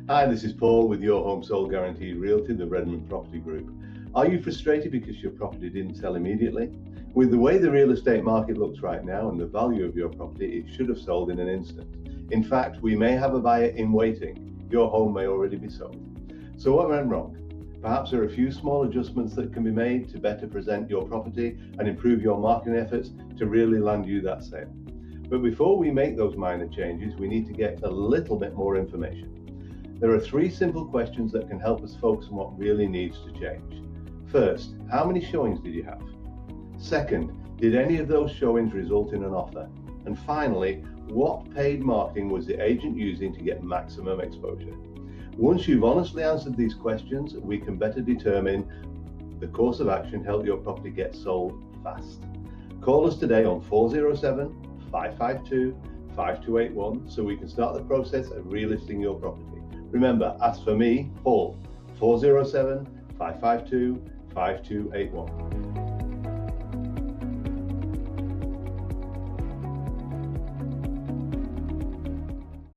Hi, this is Paul with Your Home Sold Guaranteed Realty, the Redman Property Group. Are you frustrated because your property didn't sell immediately? With the way the real estate market looks right now and the value of your property, it should have sold in an instant. In fact, we may have a buyer in waiting. Your home may already be sold. So what went wrong? Perhaps there are a few small adjustments that can be made to better present your property and improve your marketing efforts to really land you that sale. But before we make those minor changes, we need to get a little bit more information. There are 3 simple questions that can help us focus on what really needs to change. First, how many showings did you have? Second, did any of those showings result in an offer? And finally, what paid marketing was the agent using to get maximum exposure? Once you've honestly answered these questions, we can better determine the course of action to help your property get sold fast. Call us today on 407-552-5281 so we can start the process of relisting your property. Remember, ask for me, Paul, 407-552-5281.